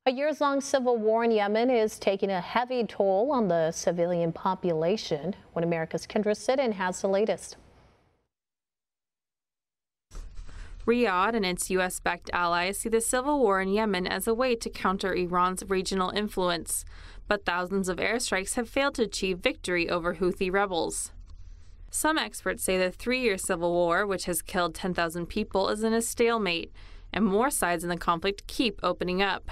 A years-long civil war in Yemen is taking a heavy toll on the civilian population. One America's Kendra Sitton has the latest. Riyadh and its U.S.-backed allies see the civil war in Yemen as a way to counter Iran's regional influence. But thousands of airstrikes have failed to achieve victory over Houthi rebels. Some experts say the three-year civil war, which has killed 10,000 people, is in a stalemate, and more sides in the conflict keep opening up.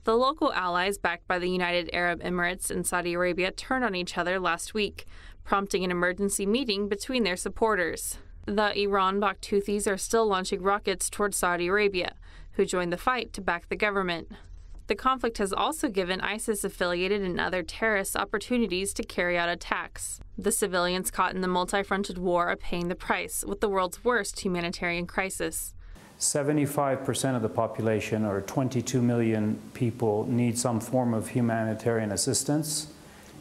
The local allies, backed by the United Arab Emirates and Saudi Arabia, turned on each other last week, prompting an emergency meeting between their supporters. The Iran-backed Houthis are still launching rockets towards Saudi Arabia, who joined the fight to back the government. The conflict has also given ISIS-affiliated and other terrorists opportunities to carry out attacks. The civilians caught in the multi-fronted war are paying the price, with the world's worst humanitarian crisis. 75% of the population, or 22 million people, need some form of humanitarian assistance.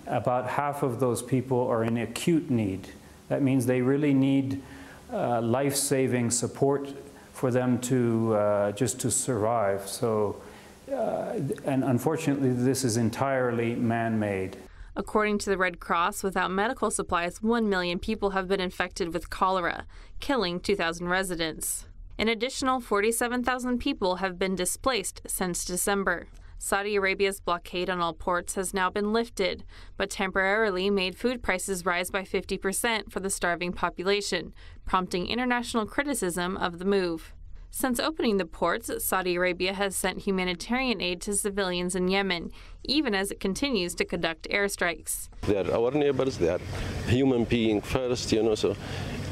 About half of those people are in acute need. That means they really need life-saving support for them to just to survive. So, and unfortunately, this is entirely man-made. According to the Red Cross, without medical supplies, 1 million people have been infected with cholera, killing 2,000 residents. An additional 47,000 people have been displaced since December. Saudi Arabia's blockade on all ports has now been lifted, but temporarily made food prices rise by 50% for the starving population, prompting international criticism of the move. Since opening the ports, Saudi Arabia has sent humanitarian aid to civilians in Yemen, even as it continues to conduct airstrikes. They are our neighbors, they are human beings first, so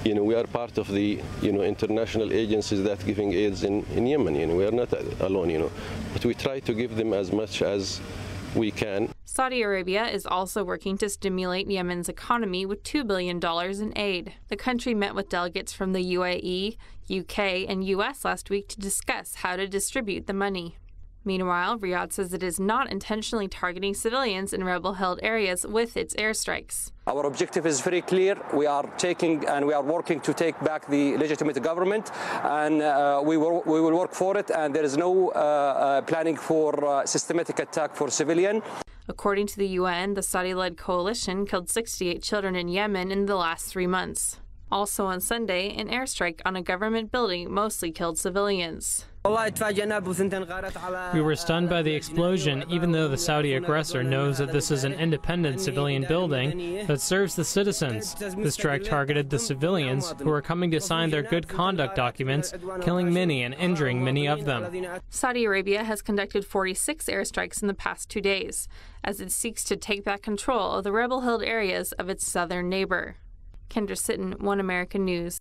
we are part of the international agencies that giving aids in Yemen. We are not alone, but we try to give them as much as we can. Saudi Arabia is also working to stimulate Yemen's economy with $2 billion in aid. The country met with delegates from the UAE, UK, and US last week to discuss how to distribute the money. Meanwhile, Riyadh says it is not intentionally targeting civilians in rebel-held areas with its airstrikes. Our objective is very clear. We are working to take back the legitimate government, and we will work for it, and there is no planning for systematic attack for civilian. According to the UN, the Saudi-led coalition killed 68 children in Yemen in the last 3 months. Also on Sunday, an airstrike on a government building mostly killed civilians. We were stunned by the explosion, even though the Saudi aggressor knows that this is an independent civilian building that serves the citizens. The strike targeted the civilians who are coming to sign their good conduct documents, killing many and injuring many of them. Saudi Arabia has conducted 46 airstrikes in the past 2 days, as it seeks to take back control of the rebel-held areas of its southern neighbor. Kendra Sitton, One American News.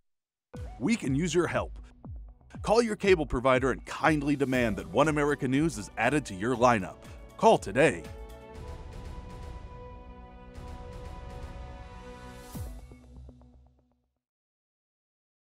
We can use your help. Call your cable provider and kindly demand that One American News is added to your lineup. Call today.